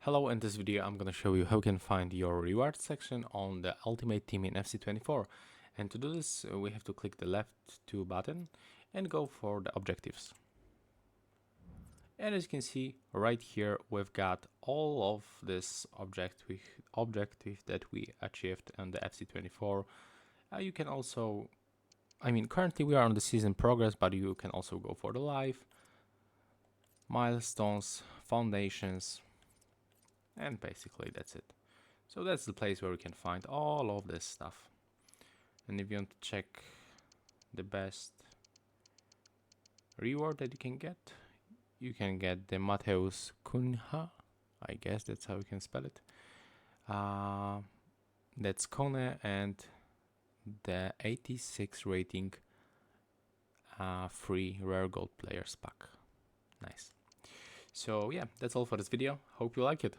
Hello, in this video I'm gonna show you how you can find your reward section on the Ultimate Team in FC 24. And to do this we have to click the left 2 button and go for the objectives. And as you can see right here we've got all of this objective that we achieved on the FC 24. You can also, currently we are on the season progress, but you can also go for the live, milestones, foundations, and basically that's it. So that's the place where we can find all of this stuff. And if you want to check the best reward that you can get the Mateus Cunha, I guess that's how you can spell it. That's Kone and the 86 rating free rare gold players pack. Nice. So yeah, that's all for this video. Hope you like it.